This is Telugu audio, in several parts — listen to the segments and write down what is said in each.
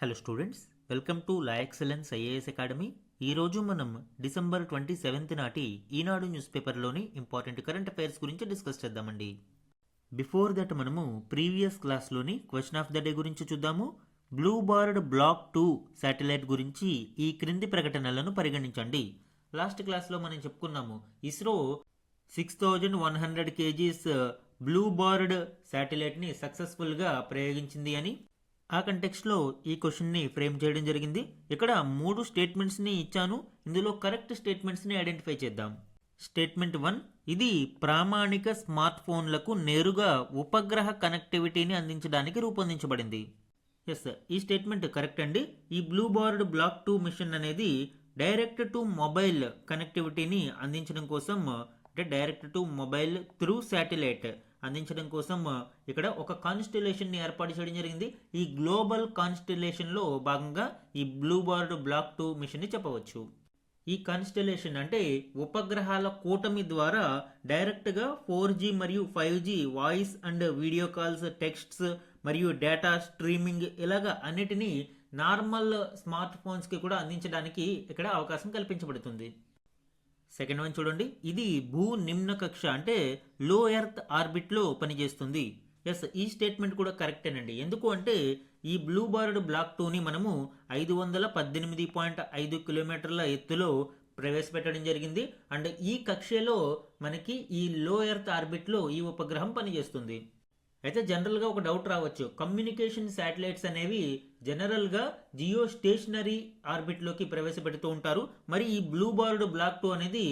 Hello students, welcome to la excellence IAS academy. ఈరోజు మనం డిసెంబర్ 27 నాటి ఈనాడు న్యూస్ పేపర్లోని ఇంపార్టెంట్ కరెంట్ అఫైర్స్ గురించి డిస్కస్ చేద్దామండి. బిఫోర్ దట్ మనము ప్రీవియస్ క్లాస్లోని క్వశ్చన్ ఆఫ్ ద డే గురించి చూద్దాము. బ్లూ బర్డ్ బ్లాక్ 2 శాటిలైట్ గురించి ఈ క్రింది ప్రకటనలను పరిగణించండి. లాస్ట్ క్లాస్లో మనం చెప్పుకున్నాము, ఇస్రో 6100 kgs బ్లూ బర్డ్ శాటిలైట్ని సక్సెస్ఫుల్గా ప్రయోగించింది అని. ఆ కంటెక్స్ట్లో ఈ క్వశ్చన్ని ఫ్రేమ్ చేయడం జరిగింది. ఇక్కడ 3 స్టేట్మెంట్స్ని ఇచ్చాను. ఇందులో కరెక్ట్ స్టేట్మెంట్స్ని ఐడెంటిఫై చేద్దాం. స్టేట్మెంట్ 1, ఇది ప్రామాణిక స్మార్ట్ ఫోన్లకు నేరుగా ఉపగ్రహ కనెక్టివిటీని అందించడానికి రూపొందించబడింది. ఎస్, ఈ స్టేట్మెంట్ కరెక్ట్ అండి. ఈ బ్లూ బర్డ్ బ్లాక్ 2 మిషన్ అనేది డైరెక్ట్ టు మొబైల్ కనెక్టివిటీని అందించడం కోసం, అంటే direct to mobile through satellite అందించడం కోసం ఇక్కడ ఒక కాన్స్టిలేషన్ని ఏర్పాటు చేయడం జరిగింది. ఈ గ్లోబల్ కాన్స్టిలేషన్లో భాగంగా ఈ బ్లూ బర్డ్ బ్లాక్ 2 మిషన్ని చెప్పవచ్చు. ఈ కాన్స్టిలేషన్ అంటే ఉపగ్రహాల కూటమి ద్వారా డైరెక్ట్గా 4G మరియు 5G voice and video calls, texts మరియు డేటా స్ట్రీమింగ్ ఇలాగా అన్నిటినీ నార్మల్ స్మార్ట్ ఫోన్స్కి కూడా అందించడానికి ఇక్కడ అవకాశం కల్పించబడుతుంది. సెకండ్ వన్ చూడండి, ఇది భూ నిమ్న కక్ష అంటే లో ఎర్త్ ఆర్బిట్లో పనిచేస్తుంది. ఎస్, ఈ స్టేట్మెంట్ కూడా కరెక్టేనండి. ఎందుకు అంటే ఈ బ్లూ బర్డ్ బ్లాక్ 2ని మనము 518.5 కిలోమీటర్ల ఎత్తులో ప్రవేశపెట్టడం జరిగింది. అండ్ ఈ కక్షలో మనకి ఈ లో ఎర్త్ ఆర్బిట్లో ఈ ఉపగ్రహం పనిచేస్తుంది. అయితే జనరల్గా ఒక డౌట్ రావచ్చు, కమ్యూనికేషన్ శాటిలైట్స్ అనేవి జనరల్గా జియో స్టేషనరీ ఆర్బిట్లోకి ప్రవేశపెడుతూ ఉంటారు. మరి ఈ బ్లూ బర్డ్ బ్లాక్ 2 అనేది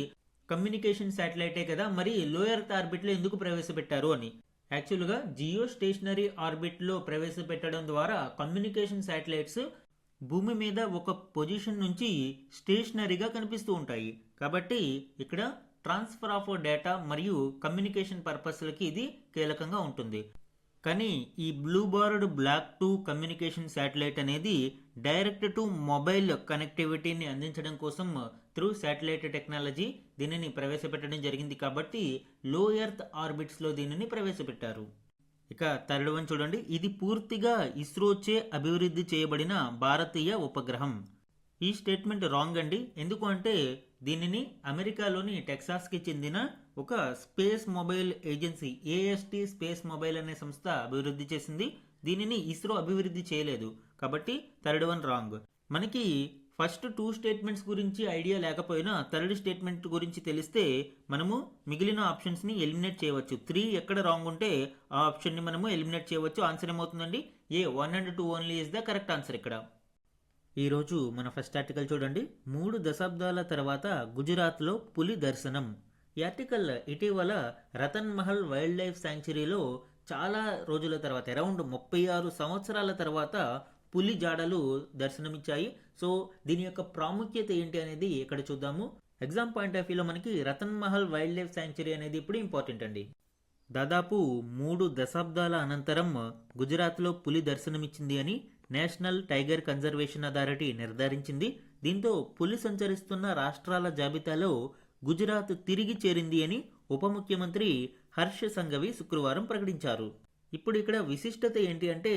కమ్యూనికేషన్ శాటిలైటే కదా, మరి లో ఎర్త్ ఆర్బిట్లో ఎందుకు ప్రవేశపెట్టారు అని. యాక్చువల్గా జియో స్టేషనరీ ఆర్బిట్లో ప్రవేశపెట్టడం ద్వారా కమ్యూనికేషన్ శాటిలైట్స్ భూమి మీద ఒక పొజిషన్ నుంచి స్టేషనరీగా కనిపిస్తూ ఉంటాయి. కాబట్టి ఇక్కడ ట్రాన్స్ఫర్ ఆఫ్ డేటా మరియు కమ్యూనికేషన్ పర్పస్లకి ఇది కీలకంగా ఉంటుంది. కానీ ఈ blue bird block 2 communication satellite అనేది డైరెక్ట్ టు మొబైల్ కనెక్టివిటీని అందించడం కోసం త్రూ శాటిలైట్ టెక్నాలజీ దీనిని ప్రవేశపెట్టడం జరిగింది. కాబట్టి లో ఎర్త్ ఆర్బిట్స్లో దీనిని ప్రవేశపెట్టారు. ఇక థర్డ్ వన్ చూడండి, ఇది పూర్తిగా ఇస్రోచే అభివృద్ధి చేయబడిన భారతీయ ఉపగ్రహం. ఈ స్టేట్మెంట్ రాంగ్ అండి. ఎందుకు అంటే దీనిని అమెరికాలోని టెక్సాస్కి చెందిన ఒక space mobile agency AST space mobile అనే సంస్థ అభివృద్ధి చేసింది. దీనిని ఇస్రో అభివృద్ధి చేయలేదు. కాబట్టి థర్డ్ వన్ రాంగ్. మనకి ఫస్ట్ 2 స్టేట్మెంట్స్ గురించి ఐడియా లేకపోయినా థర్డ్ స్టేట్మెంట్ గురించి తెలిస్తే మనము మిగిలిన ఆప్షన్స్ని ఎలిమినేట్ చేయవచ్చు. 3 ఎక్కడ రాంగ్ ఉంటే ఆ ఆప్షన్ని మనము ఎలిమినేట్ చేయవచ్చు. ఆన్సర్ ఏమవుతుందండి? 1 and 2 only is the correct answer ఇక్కడ. ఈరోజు మన ఫస్ట్ ఆర్టికల్ చూడండి, 3 దశాబ్దాల తర్వాత గుజరాత్లో పులి దర్శనం. ఈ ఆర్టికల్ ఇటీవల రతన్ మహల్ వైల్డ్ లైఫ్ శాంక్చురీలో చాలా రోజుల తర్వాత, అరౌండ్ 36 సంవత్సరాల తర్వాత పులి జాడలు దర్శనమిచ్చాయి. సో దీని యొక్క ప్రాముఖ్యత ఏంటి అనేది ఇక్కడ చూద్దాము. ఎగ్జామ్ పాయింట్ ఆఫ్ వ్యూలో మనకి Ratan Mahal wild life sanctuary అనేది ఇప్పుడు ఇంపార్టెంట్ అండి. దాదాపు 3 దశాబ్దాల అనంతరం గుజరాత్లో పులి దర్శనమిచ్చింది అని నేషనల్ టైగర్ కన్జర్వేషన్ అథారిటీ నిర్ధారించింది. దీంతో పులి సంచరిస్తున్న రాష్ట్రాల జాబితాలో గుజరాత్ తిరిగి చేరింది అని ఉప ముఖ్యమంత్రి హర్ష్ సంఘవి శుక్రవారం ప్రకటించారు. ఇప్పుడు ఇక్కడ విశిష్టత ఏంటి అంటే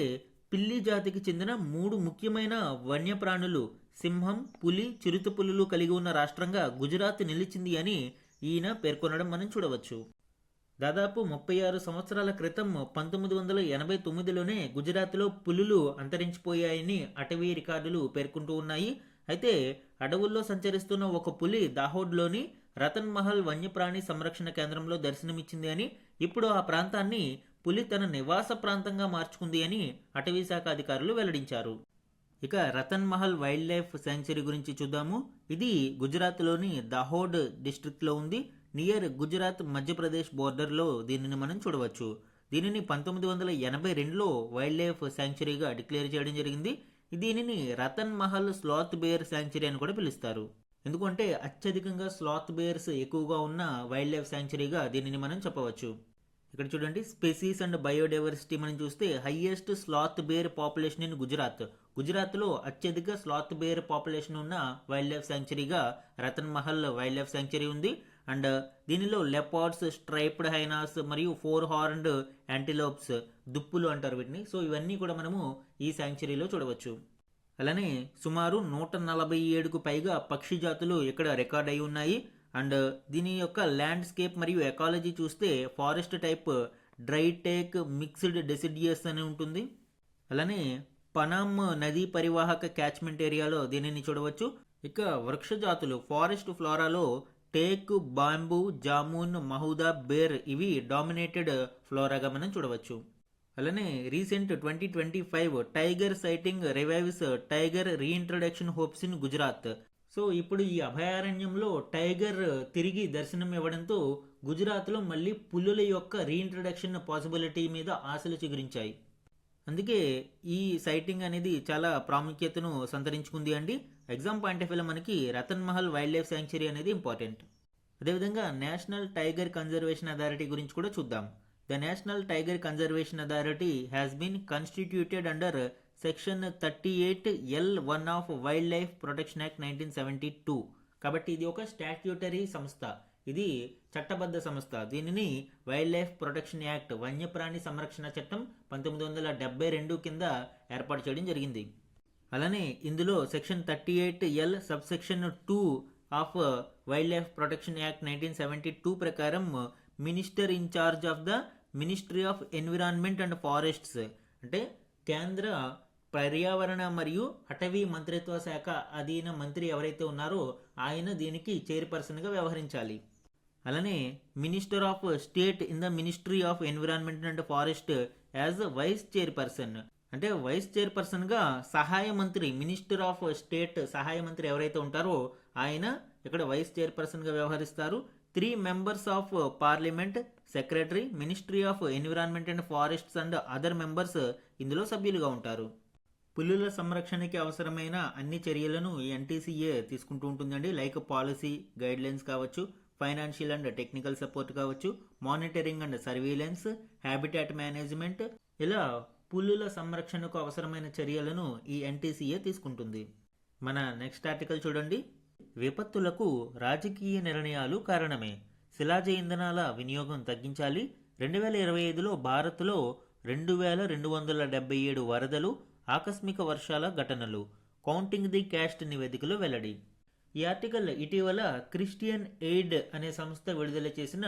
పిల్లి జాతికి చెందిన 3 ముఖ్యమైన వన్యప్రాణులు సింహం, పులి, చిరుతపులులు కలిగి ఉన్న రాష్ట్రంగా గుజరాత్ నిలిచింది అని ఈయన పేర్కొనడం మనం చూడవచ్చు. దాదాపు 36 సంవత్సరాల క్రితం 1989లోనే గుజరాత్లో పులులు అంతరించిపోయాయని అటవీ రికార్డులు పేర్కొంటూ ఉన్నాయి. అయితే అడవుల్లో సంచరిస్తున్న ఒక పులి దాహోడ్లోని రతన్ మహల్ వన్యప్రాణి సంరక్షణ కేంద్రంలో దర్శనమిచ్చింది అని, ఇప్పుడు ఆ ప్రాంతాన్ని పులి తన నివాస ప్రాంతంగా మార్చుకుంది అని అటవీ శాఖ అధికారులు వెల్లడించారు. ఇక Ratan Mahal wild life sanctuary గురించి చూద్దాము. ఇది గుజరాత్లోని దాహోడ్ డిస్ట్రిక్ట్లో ఉంది. నియర్ గుజరాత్ మధ్యప్రదేశ్ బోర్డర్లో దీనిని మనం చూడవచ్చు. దీనిని 1982లో వైల్డ్ లైఫ్ శాంక్చురీగా డిక్లేర్ చేయడం జరిగింది. దీనిని Ratan Mahal sloth bear sanctuary అని కూడా పిలుస్తారు. ఎందుకంటే అత్యధికంగా స్లాత్ బేర్స్ ఎక్కువగా ఉన్న వైల్డ్ లైఫ్ శాంక్చురీగా దీనిని మనం చెప్పవచ్చు. ఇక్కడ చూడండి, స్పెసీస్ అండ్ బయోడైవర్సిటీ మనం చూస్తే highest sloth bear population in గుజరాత్లో అత్యధిక స్లాత్ బేర్ పాపులేషన్ ఉన్న వైల్డ్ లైఫ్ శాంక్చురీగా Ratan Mahal wild life sanctuary ఉంది. అండ్ దీనిలో లెపార్డ్స్, స్ట్రైప్డ్ హైనాస్ మరియు 4 హార్న్డ్ యాంటిలోప్స్, దుప్పులు అంటారు వీటిని. సో ఇవన్నీ కూడా మనము ఈ శాంక్చురీలో చూడవచ్చు. అలానే సుమారు 147కు పైగా పక్షి జాతులు ఇక్కడ రికార్డ్ అయి ఉన్నాయి. అండ్ దీని యొక్క ల్యాండ్స్కేప్ మరియు ఎకాలజీ చూస్తే forest type dry take mixed deciduous అని ఉంటుంది. అలానే పనామ్ నదీ పరివాహక క్యాచ్మెంట్ ఏరియాలో దీనిని చూడవచ్చు. ఇక వృక్ష జాతులు ఫారెస్ట్ ఫ్లోరాలో టేక్, బాంబూ, జామున్, మహూదా, బేర్ ఇవి డామినేటెడ్ ఫ్లోరాగా మనం చూడవచ్చు. అలానే recent 2025 tiger sighting revives tiger reintroduction hopes in Gujarat. So ఇప్పుడు ఈ అభయారణ్యంలో టైగర్ తిరిగి దర్శనం ఇవ్వడంతో గుజరాత్లో మళ్ళీ పులుల యొక్క రీఇంట్రడక్షన్ పాసిబిలిటీ మీద ఆశలు చిగురించాయి. అందుకే ఈ సైటింగ్ అనేది చాలా ప్రాముఖ్యతను సంతరించుకుంది అండి. ఎగ్జామ్ పాయింట్ ఆఫ్ వ్యూలో మనకి Ratan Mahal wild life sanctuary అనేది ఇంపార్టెంట్. అదేవిధంగా నేషనల్ టైగర్ కన్జర్వేషన్ అథారిటీ గురించి కూడా చూద్దాం. The national tiger conservation authority has been constituted under section 38L1 of wildlife protection act 1972. కాబట్టి ఇది ఒక స్టాట్యూటరీ సంస్థ, ఇది చట్టబద్ధ సంస్థ. దీనిని వైల్డ్ లైఫ్ ప్రొటెక్షన్ యాక్ట్ వన్యప్రాణి సంరక్షణ చట్టం 1972 కింద ఏర్పాటు చేయడం జరిగింది. అలానే ఇందులో section 38L subsection 2 of wildlife protection act 1972 ప్రకారం minister in charge of the ministry of environment and forests, అంటే కేంద్ర పర్యావరణ మరియు అటవీ మంత్రిత్వ శాఖ అధీన మంత్రి ఎవరైతే ఉన్నారో ఆయన దీనికి చైర్పర్సన్గా వ్యవహరించాలి. అలానే minister of state in the ministry of environment and forest as vice chairperson, అంటే వైస్ చైర్పర్సన్గా సహాయ మంత్రి, మినిస్టర్ ఆఫ్ స్టేట్ సహాయ మంత్రి ఎవరైతే ఉంటారో ఆయన ఇక్కడ వైస్ చైర్పర్సన్గా వ్యవహరిస్తారు. 3 members of parliament, secretary, ministry of environment and forests and other members ఇందులో సభ్యులుగా ఉంటారు. పులుల సంరక్షణకి అవసరమైన అన్ని చర్యలను ఈ ఎన్టీసీఏ తీసుకుంటూ ఉంటుందండి. లైక్ పాలసీ గైడ్లైన్స్ కావచ్చు, ఫైనాన్షియల్ అండ్ టెక్నికల్ సపోర్ట్ కావచ్చు, monitoring and surveillance, habitat management, ఇలా పులుల సంరక్షణకు అవసరమైన చర్యలను ఈ ఎన్టీసీఏ తీసుకుంటుంది. మన నెక్స్ట్ ఆర్టికల్ చూడండి. విపత్తులకు రాజకీయ నిర్ణయాలు కారణమే, శిలాజ ఇంధనాల వినియోగం తగ్గించాలి. 2025లో భారత్లో 2277 వరదలు, ఆకస్మిక వర్షాల ఘటనలు, కౌంటింగ్ ది క్యాస్ట్ నివేదికలో వెల్లడి. ఈ ఆర్టికల్ ఇటీవల క్రిస్టియన్ ఎయిడ్ అనే సంస్థ విడుదల చేసిన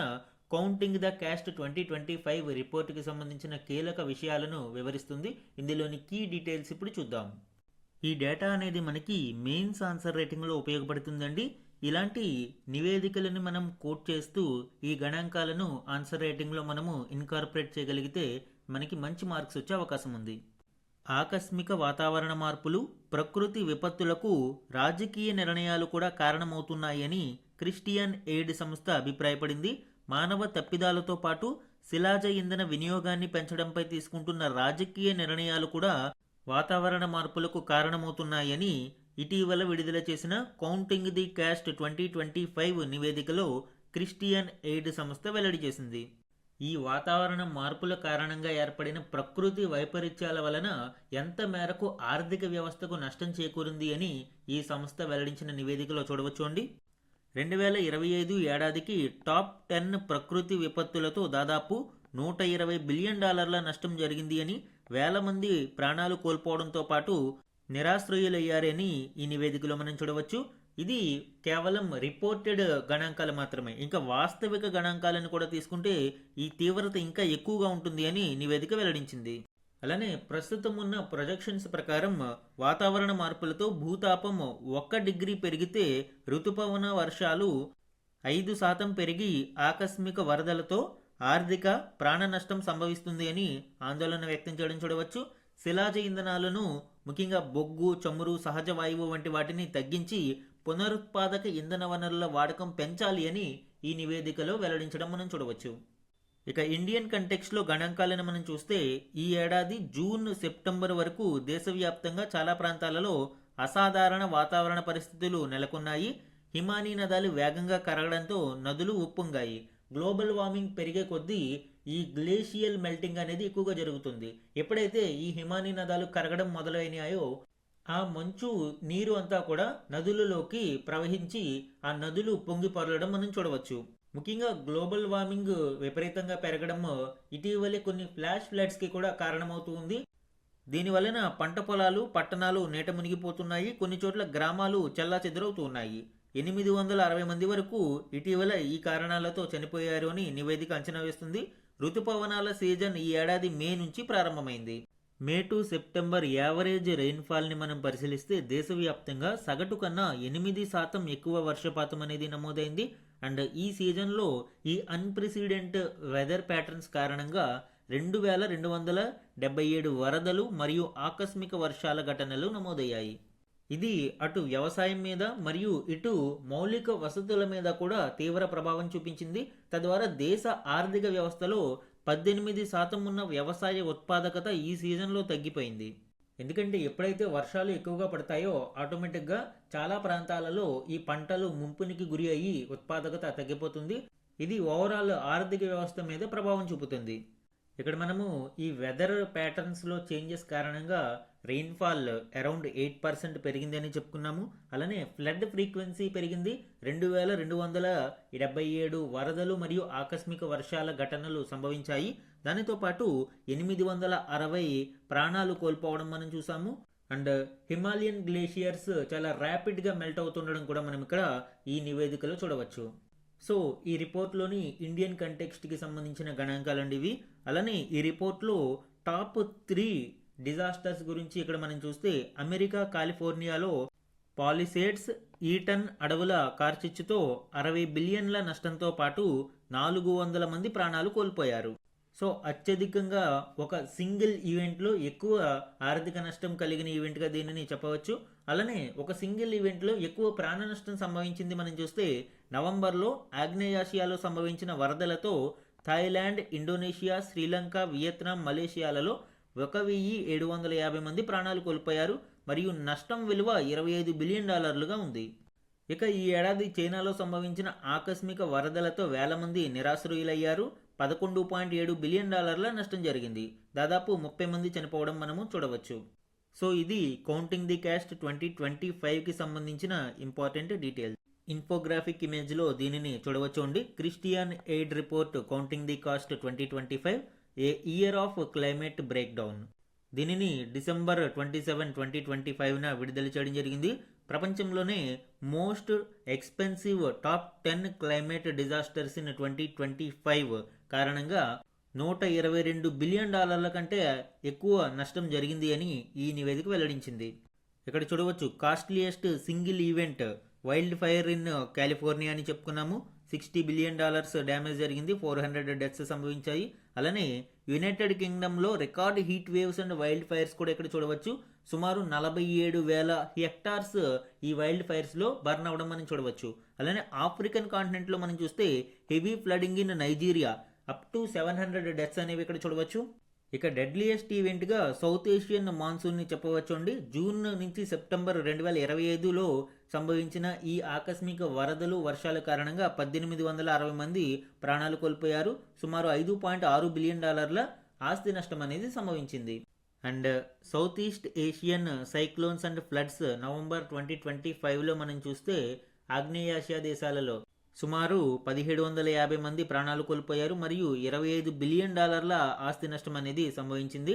కౌంటింగ్ ద క్యాస్ట్ 2025 రిపోర్టుకి సంబంధించిన కీలక విషయాలను వివరిస్తుంది. ఇందులోని కీ డీటెయిల్స్ ఇప్పుడు చూద్దాం. ఈ డేటా అనేది మనకి మెయిన్స్ ఆన్సర్ రైటింగ్లో ఉపయోగపడుతుందండి. ఇలాంటి నివేదికలను మనం కోట్ చేస్తూ ఈ గణాంకాలను ఆన్సర్ రైటింగ్లో మనము ఇన్కార్పొరేట్ చేయగలిగితే మనకి మంచి మార్క్స్ వచ్చే అవకాశం ఉంది. ఆకస్మిక వాతావరణ మార్పులు, ప్రకృతి విపత్తులకు రాజకీయ నిర్ణయాలు కూడా కారణమవుతున్నాయని క్రిస్టియన్ ఎయిడ్ సంస్థ అభిప్రాయపడింది. మానవ తప్పిదాలతో పాటు శిలాజ ఇంధన వినియోగాన్ని పెంచడంపై తీసుకుంటున్న రాజకీయ నిర్ణయాలు కూడా వాతావరణ మార్పులకు కారణమవుతున్నాయని ఇటీవల విడుదల చేసిన కౌంటింగ్ ది క్యాస్ట్ 2025 నివేదికలో క్రిస్టియన్ ఎయిడ్ సంస్థ వెల్లడి చేసింది. ఈ వాతావరణ మార్పుల కారణంగా ఏర్పడిన ప్రకృతి వైపరీత్యాల వలన ఎంత మేరకు ఆర్థిక వ్యవస్థకు నష్టం చేకూరింది అని ఈ సంస్థ వెల్లడించిన నివేదికలో చూడవచ్చండి. 2025 ఏడాదికి టాప్ 10 ప్రకృతి విపత్తులతో దాదాపు $120 బిలియన్ నష్టం జరిగింది అని, వేల మంది ప్రాణాలు కోల్పోవడంతో పాటు నిరాశ్రయులయ్యారని ఈ నివేదికలో మనం చూడవచ్చు. ఇది కేవలం రిపోర్టెడ్ గణాంకాలు మాత్రమే. ఇంకా వాస్తవిక గణాంకాలను కూడా తీసుకుంటే ఈ తీవ్రత ఇంకా ఎక్కువగా ఉంటుంది అని నివేదిక వెల్లడించింది. అలానే ప్రస్తుతం ఉన్న ప్రొజెక్షన్స్ ప్రకారం వాతావరణ మార్పులతో భూతాపం 1 డిగ్రీ పెరిగితే ఋతుపవన వర్షాలు 5% పెరిగి ఆకస్మిక వరదలతో ఆర్థిక ప్రాణ నష్టం సంభవిస్తుంది అని ఆందోళన వ్యక్తం చేయడం చూడవచ్చు. శిలాజ ఇంధనాలను ముఖ్యంగా బొగ్గు, చమురు, సహజ వాయువు వంటి వాటిని తగ్గించి పునరుత్పాదక ఇంధన వనరుల వాడకం పెంచాలి అని ఈ నివేదికలో వెల్లడించడం మనం చూడవచ్చు. ఇక ఇండియన్ కంటెక్స్ట్లో గణాంకాలను మనం చూస్తే ఈ ఏడాది జూన్, సెప్టెంబర్ వరకు దేశవ్యాప్తంగా చాలా ప్రాంతాలలో అసాధారణ వాతావరణ పరిస్థితులు నెలకొన్నాయి. హిమానీ నదాలు వేగంగా కరగడంతో నదులు ఉప్పొంగాయి. గ్లోబల్ వార్మింగ్ పెరిగే కొద్దీ ఈ గ్లేషియల్ మెల్టింగ్ అనేది ఎక్కువగా జరుగుతుంది. ఎప్పుడైతే ఈ హిమానీ నదాలు కరగడం మొదలైనాయో ఆ మంచు నీరు అంతా కూడా నదులలోకి ప్రవహించి ఆ నదులు పొంగి పొరలడం మనం చూడవచ్చు. ముఖ్యంగా గ్లోబల్ వార్మింగ్ విపరీతంగా పెరగడం ఇటీవలే కొన్ని ఫ్లాష్ ఫ్లడ్స్కి కూడా కారణమవుతూ ఉంది. దీని వలన పంట పొలాలు పట్టణాలు నీట మునిగిపోతున్నాయి. కొన్ని చోట్ల గ్రామాలు చెల్లాచెదురవుతున్నాయి. 860 మంది వరకు ఇటీవల ఈ కారణాలతో చనిపోయారు అని నివేదిక అంచనా వేస్తుంది. ఋతుపవనాల సీజన్ ఈ ఏడాది మే నుంచి ప్రారంభమైంది. మే టు సెప్టెంబర్ యావరేజ్ రెయిన్ఫాల్ని మనం పరిశీలిస్తే దేశవ్యాప్తంగా సగటు కన్నా 8% ఎక్కువ వర్షపాతం అనేది నమోదైంది. అండ్ ఈ సీజన్లో ఈ అన్ప్రెసిడెంట్ వెదర్ ప్యాటర్న్స్ కారణంగా 2277 వరదలు మరియు ఆకస్మిక వర్షాల ఘటనలు నమోదయ్యాయి. ఇది అటు వ్యవసాయం మీద మరియు ఇటు మౌలిక వసతుల మీద కూడా తీవ్ర ప్రభావం చూపించింది. తద్వారా దేశ ఆర్థిక వ్యవస్థలో 18% ఉన్న వ్యవసాయ ఉత్పాదకత ఈ సీజన్లో తగ్గిపోయింది. ఎందుకంటే ఎప్పుడైతే వర్షాలు ఎక్కువగా పడతాయో ఆటోమేటిక్గా చాలా ప్రాంతాలలో ఈ పంటలు ముంపునికి గురి అయ్యి ఉత్పాదకత తగ్గిపోతుంది. ఇది ఓవరాల్ ఆర్థిక వ్యవస్థ మీద ప్రభావం చూపుతుంది. ఇక్కడ మనము ఈ వెదర్ ప్యాటర్న్స్లో చేంజెస్ కారణంగా రెయిన్ఫాల్ అరౌండ్ 8% పెరిగింది అని చెప్పుకున్నాము. అలానే ఫ్లడ్ ఫ్రీక్వెన్సీ పెరిగింది. 2277 వరదలు మరియు ఆకస్మిక వర్షాల ఘటనలు సంభవించాయి. దానితో పాటు 860 ప్రాణాలు కోల్పోవడం మనం చూసాము. అండ్ హిమాలయన్ గ్లేషియర్స్ చాలా ర్యాపిడ్గా మెల్ట్ అవుతుండడం కూడా మనం ఇక్కడ ఈ నివేదికలో చూడవచ్చు. సో ఈ రిపోర్ట్లోని ఇండియన్ కంటెక్స్ట్కి సంబంధించిన గణాంకాలండి ఇవి. అలానే ఈ రిపోర్ట్లో టాప్ 3 డిజాస్టర్స్ గురించి ఇక్కడ మనం చూస్తే అమెరికా కాలిఫోర్నియాలో పాలిసేడ్స్ ఈటన్ అడవుల కార్చిచ్చుతో 60 బిలియన్ల నష్టంతో పాటు 400 మంది ప్రాణాలు కోల్పోయారు. సో అత్యధికంగా ఒక సింగిల్ ఈవెంట్లో ఎక్కువ ఆర్థిక నష్టం కలిగిన ఈవెంట్గా దీనిని చెప్పవచ్చు. అలానే ఒక సింగిల్ ఈవెంట్లో ఎక్కువ ప్రాణ నష్టం సంభవించింది మనం చూస్తే నవంబర్లో ఆగ్నేయాసియాలో సంభవించిన వరదలతో థాయిలాండ్, ఇండోనేషియా, శ్రీలంక, వియత్నాం, మలేషియాలలో 1750 మంది ప్రాణాలు కోల్పోయారు మరియు నష్టం విలువ $25 బిలియన్ ఉంది. ఇక ఈ ఏడాది చైనాలో సంభవించిన ఆకస్మిక వరదలతో వేల మంది నిరాశ్రయులయ్యారు. $11.7 బిలియన్ నష్టం జరిగింది. దాదాపు 30 మంది చనిపోవడం మనము చూడవచ్చు. సో ఇది కౌంటింగ్ ది కాస్ట్ 2025కి సంబంధించిన ఇంపార్టెంట్ డీటెయిల్స్. ఇన్ఫోగ్రాఫిక్ ఇమేజ్లో దీనిని చూడవచ్చు అండి. Christian aid report counting the cost 2025 A year of climate break down. దీనిని డిసెంబర్ 27, 2025న విడుదల చేయడం జరిగింది. ప్రపంచంలోనే most expensive top 10 climate disasters in 2025 కారణంగా $122 బిలియన్ కంటే ఎక్కువ నష్టం జరిగింది అని ఈ నివేదిక వెల్లడించింది. ఇక్కడ చూడవచ్చు costliest single event wild fire in California అని చెప్పుకున్నాము. $60 బిలియన్ డ్యామేజ్ జరిగింది, 400 డెత్స్ సంభవించాయి. అలానే యునైటెడ్ కింగ్డమ్లో record heat waves and wild fires కూడా ఇక్కడ చూడవచ్చు. సుమారు 47,000 హెక్టార్స్ ఈ వైల్డ్ ఫైర్స్లో బర్న్ అవ్వడం మనం చూడవచ్చు. అలానే ఆఫ్రికన్ కాంటినెంట్లో మనం చూస్తే heavy flooding in Nigeria up to 700 deaths అనేవి ఇక్కడ చూడవచ్చు. ఇక డెడ్లియెస్ట్ ఈవెంట్గా సౌత్ ఏషియన్ మాన్సూన్ని చెప్పవచ్చు అండి. జూన్ నుంచి సెప్టెంబర్ 2025లో సంభవించిన ఈ ఆకస్మిక వరదలు వర్షాల కారణంగా 1860 మంది ప్రాణాలు కోల్పోయారు. సుమారు $5.6 బిలియన్ ఆస్తి నష్టం అనేది సంభవించింది. And south east Asian cyclones and floods November 2025లో మనం చూస్తే ఆగ్నేయాసియా దేశాలలో సుమారు 1750 మంది ప్రాణాలు కోల్పోయారు మరియు $25 బిలియన్ ఆస్తి నష్టం అనేది సంభవించింది.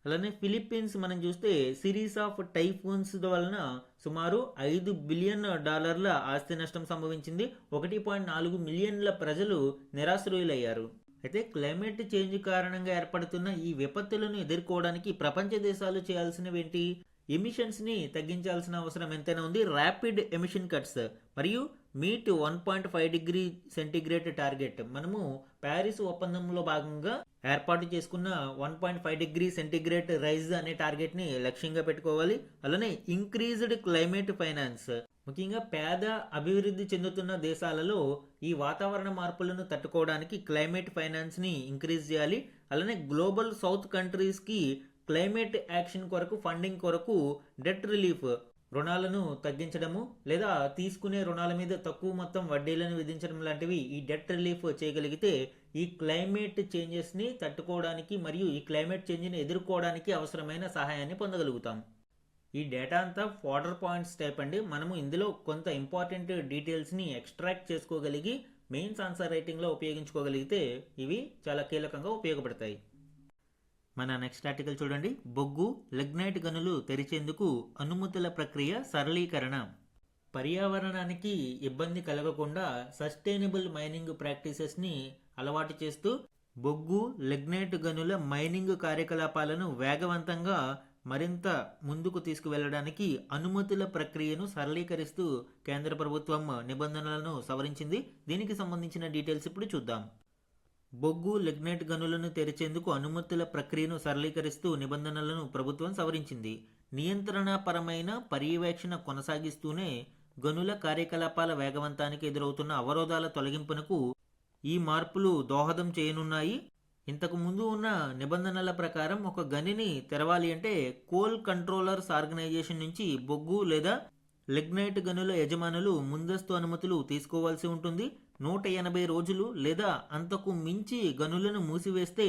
అలానే ఫిలిప్పీన్స్ మనం చూస్తే సిరీస్ ఆఫ్ టైఫూన్స్ వలన సుమారు $5 బిలియన్ ఆస్తి నష్టం సంభవించింది. 1.4 మిలియన్ల ప్రజలు నిరాశ్రయులయ్యారు. అయితే క్లైమేట్ చేంజ్ కారణంగా ఏర్పడుతున్న ఈ విపత్తులను ఎదుర్కోవడానికి ప్రపంచ దేశాలు చేయాల్సినవి ఏంటి? ఎమిషన్స్ని తగ్గించాల్సిన అవసరం ఎంతైనా ఉంది. ర్యాపిడ్ ఎమిషన్ కట్స్ మరియు మీట్ 1.5 డిగ్రీ సెంటీగ్రేడ్ టార్గెట్. మనము ప్యారిస్ ఒప్పందంలో భాగంగా ఏర్పాటు చేసుకున్న 1.5 డిగ్రీ సెంటీగ్రేడ్ రైజ్ అనే టార్గెట్ని లక్ష్యంగా పెట్టుకోవాలి. అలానే ఇంక్రీజ్డ్ క్లైమేట్ ఫైనాన్స్, ముఖ్యంగా పేద అభివృద్ధి చెందుతున్న దేశాలలో ఈ వాతావరణ మార్పులను తట్టుకోవడానికి క్లైమేట్ ఫైనాన్స్ని ఇంక్రీజ్ చేయాలి. అలానే గ్లోబల్ సౌత్ కంట్రీస్కి క్లైమేట్ యాక్షన్ కొరకు ఫండింగ్ కొరకు డెట్ రిలీఫ్ రుణాలను తగ్గించడము లేదా తీసుకునే రుణాల మీద తక్కువ మొత్తం వడ్డీలను విధించడం లాంటివి ఈ డెట్ రిలీఫ్ చేయగలిగితే ఈ క్లైమేట్ చేంజెస్ని తట్టుకోవడానికి మరియు ఈ క్లైమేట్ చేంజ్ని ఎదుర్కోవడానికి అవసరమైన సహాయాన్ని పొందగలుగుతాం. ఈ డేటా అంతా ఫోర్డర్ పాయింట్స్ టైప్ అండి. మనము ఇందులో కొంత ఇంపార్టెంట్ డీటెయిల్స్ని ఎక్స్ట్రాక్ట్ చేసుకోగలిగి మెయిన్స్ ఆన్సర్ రైటింగ్లో ఉపయోగించుకోగలిగితే ఇవి చాలా కీలకంగా ఉపయోగపడతాయి. మన నెక్స్ట్ ఆర్టికల్ చూడండి. బొగ్గు లిగ్నైట్ గనులు తెరిచేందుకు అనుమతుల ప్రక్రియ సరళీకరణ. పర్యావరణానికి ఇబ్బంది కలగకుండా సస్టైనబుల్ మైనింగ్ ప్రాక్టీసెస్ని అలవాటు చేస్తూ బొగ్గు లిగ్నైట్ గనుల మైనింగ్ కార్యకలాపాలను వేగవంతంగా మరింత ముందుకు తీసుకువెళ్లడానికి అనుమతుల ప్రక్రియను సరళీకరిస్తూ కేంద్ర ప్రభుత్వం నిబంధనలను సవరించింది. దీనికి సంబంధించిన డీటెయిల్స్ ఇప్పుడు చూద్దాం. బొగ్గు లిగ్నైట్ గనులను తెరిచేందుకు అనుమతుల ప్రక్రియను సరళీకరిస్తూ నిబంధనలను ప్రభుత్వం సవరించింది. నియంత్రణపరమైన పర్యవేక్షణ కొనసాగిస్తూనే గనుల కార్యకలాపాల వేగవంతానికి ఎదురవుతున్న అవరోధాల తొలగింపునకు ఈ మార్పులు దోహదం చేయనున్నాయి. ఇంతకు ముందు ఉన్న నిబంధనల ప్రకారం ఒక గనిని తెరవాలి అంటే కోల్ కంట్రోలర్స్ ఆర్గనైజేషన్ నుంచి బొగ్గు లేదా లిగ్నైట్ గనుల యజమానులు ముందస్తు అనుమతులు తీసుకోవాల్సి ఉంటుంది. 180 రోజులు లేదా అంతకు మించి గనులను మూసివేస్తే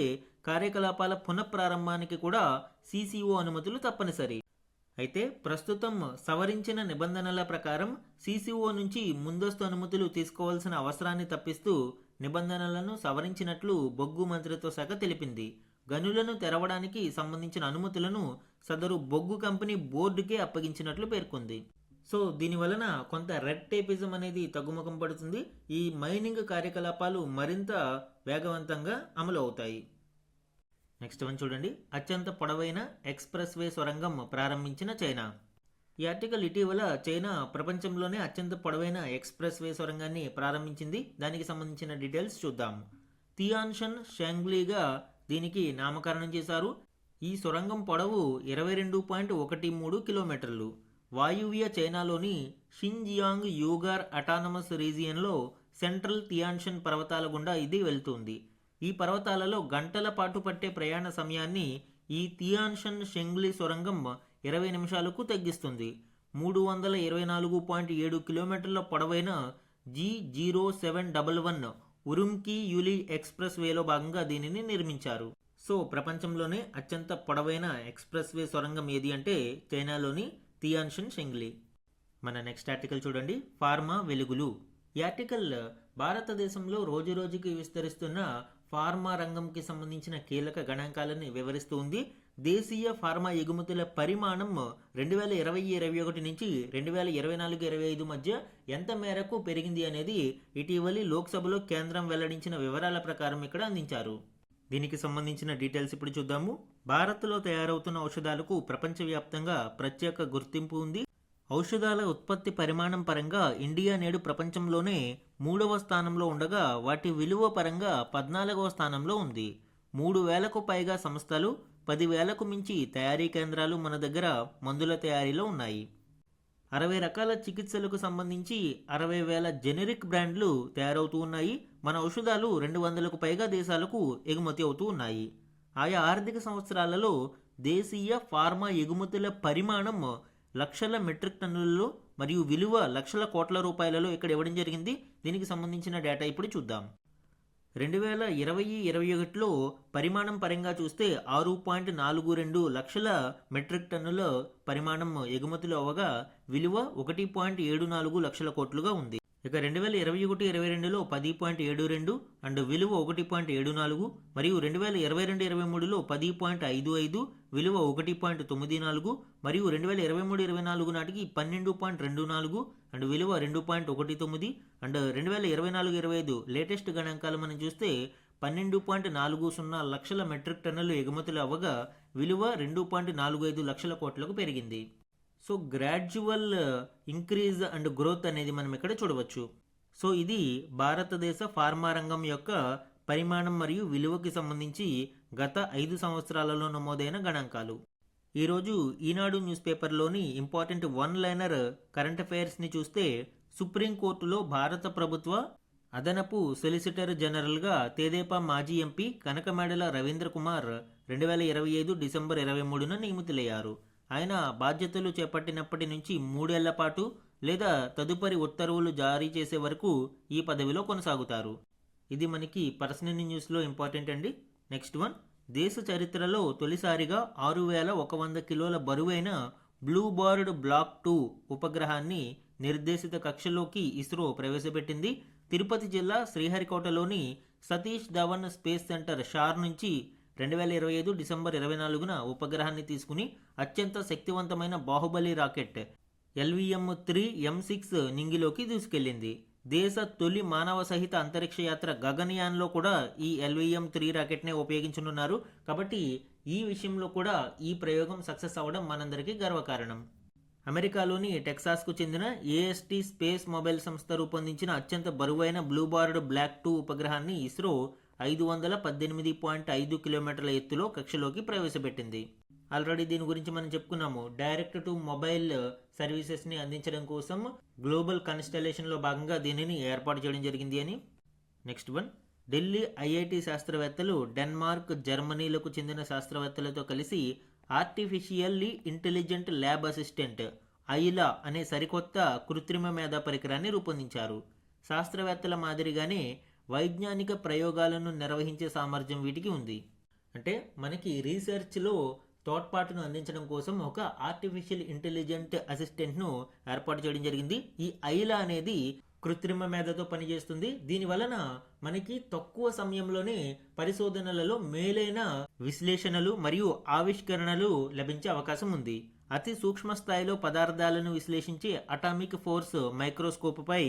కార్యకలాపాల పునఃప్రారంభానికి కూడా సిసిఓ అనుమతులు తప్పనిసరి. అయితే ప్రస్తుతం సవరించిన నిబంధనల ప్రకారం సిసిఓ నుంచి ముందస్తు అనుమతులు తీసుకోవాల్సిన అవసరాన్ని తప్పిస్తూ నిబంధనలను సవరించినట్లు బొగ్గు మంత్రిత్వ శాఖ తెలిపింది. గనులను తెరవడానికి సంబంధించిన అనుమతులను సదరు బొగ్గు కంపెనీ బోర్డుకే అప్పగించినట్లు పేర్కొంది. సో దీని వలన కొంత రెడ్ టేపిజం అనేది తగ్గుముఖం పడుతుంది. ఈ మైనింగ్ కార్యకలాపాలు మరింత వేగవంతంగా అమలు అవుతాయి. నెక్స్ట్ వన్ చూడండి. అత్యంత పొడవైన ఎక్స్ప్రెస్ వే సొరంగం ప్రారంభించిన చైనా. ఈ ఆర్టికల్ ఇటీవల చైనా ప్రపంచంలోనే అత్యంత పొడవైన ఎక్స్ప్రెస్ వే సొరంగాన్ని ప్రారంభించింది. దానికి సంబంధించిన డీటెయిల్స్ చూద్దాం. తియాన్షన్ షాంగ్లీగా దీనికి నామకరణం చేశారు. ఈ సొరంగం పొడవు 22.13 కిలోమీటర్లు. వాయువ్య చైనాలోని షిన్జియాంగ్ యూగార్ అటానమస్ రీజియన్లో సెంట్రల్ తియాన్షన్ పర్వతాల గుండా ఇది వెళ్తుంది. ఈ పర్వతాలలో గంటల పాటు పట్టే ప్రయాణ సమయాన్ని ఈ తియాన్షన్ షెంగ్లీ సొరంగం 20 నిమిషాలకు తగ్గిస్తుంది. 324.7 కిలోమీటర్ల పొడవైన G0711 ఉరుమ్కి యులి ఎక్స్ప్రెస్ వేలో భాగంగా దీనిని నిర్మించారు. సో ప్రపంచంలోనే అత్యంత పొడవైన ఎక్స్ప్రెస్ వే సొరంగం ఏది అంటే చైనాలోని తియాన్షన్ షెంగ్లీ. మన నెక్స్ట్ ఆర్టికల్ చూడండి. ఫార్మా వెలుగులు. ఈ ఆర్టికల్ భారతదేశంలో రోజురోజుకి విస్తరిస్తున్న ఫార్మా రంగంకి సంబంధించిన కీలక గణాంకాలను వివరిస్తూ ఉంది. దేశీయ ఫార్మా ఎగుమతుల పరిమాణం 2020-21 నుంచి 2024-25 మధ్య ఎంత మేరకు పెరిగింది అనేది ఇటీవలి లోక్సభలో కేంద్రం వెల్లడించిన వివరాల ప్రకారం ఇక్కడ అందించారు. దీనికి సంబంధించిన డీటెయిల్స్ ఇప్పుడు చూద్దాము. భారత్లో తయారవుతున్న ఔషధాలకు ప్రపంచవ్యాప్తంగా ప్రత్యేక గుర్తింపు ఉంది. ఔషధాల ఉత్పత్తి పరిమాణం పరంగా ఇండియా నేడు ప్రపంచంలోనే 3వ స్థానంలో ఉండగా వాటి విలువ పరంగా 14వ స్థానంలో ఉంది. 3,000కు పైగా సంస్థలు, 10,000కు మించి తయారీ కేంద్రాలు మన దగ్గర మందుల తయారీలో ఉన్నాయి. 60 రకాల చికిత్సలకు సంబంధించి 60,000 జెనరిక్ బ్రాండ్లు తయారవుతూ ఉన్నాయి. మన ఔషధాలు 200కు పైగా దేశాలకు ఎగుమతి అవుతూ ఉన్నాయి. ఆయా ఆర్థిక సంవత్సరాలలో దేశీయ ఫార్మా ఎగుమతుల పరిమాణం లక్షల మెట్రిక్ టన్నులలో మరియు విలువ లక్షల కోట్ల రూపాయలలో ఇక్కడ ఇవ్వడం జరిగింది. దీనికి సంబంధించిన డేటా ఇప్పుడు చూద్దాం. 2020-21లో పరిమాణం పరంగా చూస్తే 6.42 లక్షల మెట్రిక్ టన్నుల పరిమాణం ఎగుమతులు అవ్వగా విలువ 1.74 లక్షల కోట్లుగా ఉంది. ఇక 2021-22లో 10.72 అండ్ విలువ 1.74 మరియు 2022-23లో 10.55 విలువ 1.94 మరియు 2023-24 నాటికి 12.24 అండ్ విలువ 2.19 అండ్ 2024-25 లేటెస్ట్ గణాంకాలు మనం చూస్తే 12.40 లక్షల మెట్రిక్ టన్నులు ఎగుమతులు అవ్వగా విలువ 2.45 లక్షల కోట్లకు పెరిగింది. So gradual increase and growth అనేది మనం ఇక్కడ చూడవచ్చు. సో ఇది భారతదేశ ఫార్మా రంగం యొక్క పరిమాణం మరియు విలువకి సంబంధించి గత 5 సంవత్సరాలలో నమోదైన గణాంకాలు. ఈరోజు ఈనాడు న్యూస్ పేపర్లోని ఇంపార్టెంట్ వన్ లైనర్ కరెంట్ అఫైర్స్ని చూస్తే సుప్రీంకోర్టులో భారత ప్రభుత్వ అదనపు సొలిసిటర్ జనరల్గా తెదేపా మాజీ ఎంపీ కనకమేడల రవీంద్ర కుమార్ 2025 డిసెంబర్ 23న నియమితులయ్యారు. ఆయన బాధ్యతలు చేపట్టినప్పటి నుంచి 3 ఏళ్ల పాటు లేదా తదుపరి ఉత్తర్వులు జారీ చేసే వరకు ఈ పదవిలో కొనసాగుతారు. ఇది మనకి పర్సనల్ న్యూస్లో ఇంపార్టెంట్ అండి. Next one. దేశ చరిత్రలో తొలిసారిగా 6,100 కిలోల బరువైన బ్లూబర్డ్ బ్లాక్ 2 ఉపగ్రహాన్ని నిర్దేశిత కక్షలోకి ఇస్రో ప్రవేశపెట్టింది. తిరుపతి జిల్లా శ్రీహరికోటలోని సతీష్ ధవన్ స్పేస్ సెంటర్ షార్ నుంచి 2025 డిసెంబర్ 24న ఉపగ్రహాన్ని తీసుకుని అత్యంత శక్తివంతమైన బాహుబలి రాకెట్ LVM-3 M6 నింగిలోకి దూసుకెళ్లింది. దేశ తొలి మానవ సహిత అంతరిక్ష యాత్ర గగన్యాన్లో కూడా ఈ LVM-3 రాకెట్నే ఉపయోగించనున్నారు. కాబట్టి ఈ విషయంలో కూడా ఈ ప్రయోగం సక్సెస్ అవ్వడం మనందరికీ గర్వకారణం. అమెరికాలోని టెక్సాస్కు చెందిన AST స్పేస్ మొబైల్ సంస్థ రూపొందించిన అత్యంత బరువైన బ్లూబార్డ్ బ్లాక్ 2 ఉపగ్రహాన్ని ఇస్రో 518.5 కిలోమీటర్ల ఎత్తులో కక్షలోకి ప్రవేశపెట్టింది. ఆల్రెడీ దీని గురించి మనం చెప్పుకున్నాము. డైరెక్ట్ టు మొబైల్ సర్వీసెస్ని అందించడం కోసం గ్లోబల్ కన్స్టలేషన్లో భాగంగా దీనిని ఏర్పాటు చేయడం జరిగింది అని. నెక్స్ట్ వన్, ఢిల్లీ IIT శాస్త్రవేత్తలు డెన్మార్క్, జర్మనీలకు చెందిన శాస్త్రవేత్తలతో కలిసి ఆర్టిఫిషియల్లీ ఇంటెలిజెంట్ ల్యాబ్ అసిస్టెంట్ ఐలా అనే సరికొత్త కృత్రిమ మేధా పరికరాన్ని రూపొందించారు. శాస్త్రవేత్తల మాదిరిగానే వైజ్ఞానిక ప్రయోగాలను నిర్వహించే సామర్థ్యం వీటికి ఉంది. అంటే మనకి రీసెర్చ్లో తోడ్పాటును అందించడం కోసం ఒక ఆర్టిఫిషియల్ ఇంటెలిజెంట్ అసిస్టెంట్ను ఏర్పాటు చేయడం జరిగింది. ఈ ఐలా అనేది కృత్రిమ మేధతో పనిచేస్తుంది. దీని వలన మనకి తక్కువ సమయంలోనే పరిశోధనలలో మేలైన విశ్లేషణలు మరియు ఆవిష్కరణలు లభించే అవకాశం ఉంది. అతి సూక్ష్మ స్థాయిలో పదార్థాలను విశ్లేషించే అటామిక్ ఫోర్స్ మైక్రోస్కోప్పై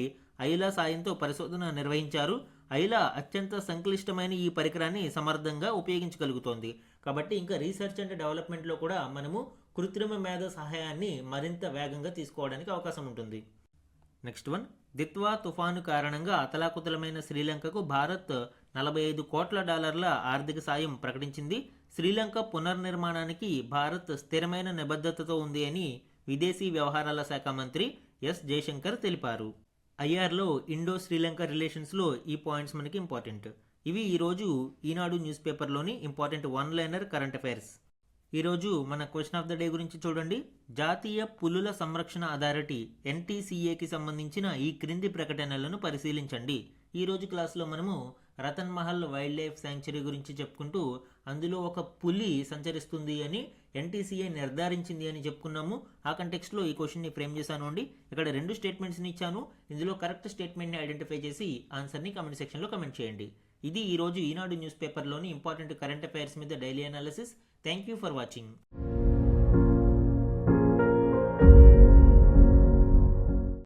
ఐలా సాయంతో పరిశోధన నిర్వహించారు. ఐలా అత్యంత సంక్లిష్టమైన ఈ పరికరాన్ని సమర్థంగా ఉపయోగించగలుగుతోంది. కాబట్టి ఇంకా రీసెర్చ్ అండ్ డెవలప్మెంట్లో కూడా మనము కృత్రిమ మేధ సహాయాన్ని మరింత వేగంగా తీసుకోవడానికి అవకాశం ఉంటుంది. నెక్స్ట్ వన్, దిత్వా తుఫాను కారణంగా అతలాకుతలమైన శ్రీలంకకు భారత్ $45 కోట్ల ఆర్థిక సాయం ప్రకటించింది. శ్రీలంక పునర్నిర్మాణానికి భారత్ స్థిరమైన నిబద్ధతతో ఉంది అని విదేశీ వ్యవహారాల శాఖ మంత్రి ఎస్ జయశంకర్ తెలిపారు. ఐఆర్లో ఇండో శ్రీలంక రిలేషన్స్లో ఈ పాయింట్స్ మనకి ఇంపార్టెంట్. ఇవి ఈరోజు ఈనాడు న్యూస్ పేపర్లోని important one liner current affairs. ఈరోజు మన క్వశ్చన్ ఆఫ్ ద డే గురించి చూడండి. జాతీయ పులుల సంరక్షణ అథారిటీ NTCAకి సంబంధించిన ఈ క్రింది ప్రకటనలను పరిశీలించండి. ఈరోజు క్లాస్లో మనము Ratan Mahal wild life sanctuary గురించి చెప్పుకుంటూ అందులో ఒక పులి సంచరిస్తుంది అని NTCA నిర్ధారించింది అని చెప్పుకున్నాము. ఆ కంటెక్స్ట్లో ఈ క్వశ్చన్ని ఫ్రేమ్ చేశాను అండి. ఇక్కడ 2 స్టేట్మెంట్స్ని ఇచ్చాను. ఇందులో కరెక్ట్ స్టేట్మెంట్ని ఐడెంటిఫై చేసి ఆన్సర్ని కామెంట్ సెక్షన్లో కమెంట్ చేయండి. ఇది ఈరోజు ఈనాడు న్యూస్ పేపర్లోని ఇంపార్టెంట్ కరెంట్ అఫైర్స్ మీద daily analysis. Thank you for watching.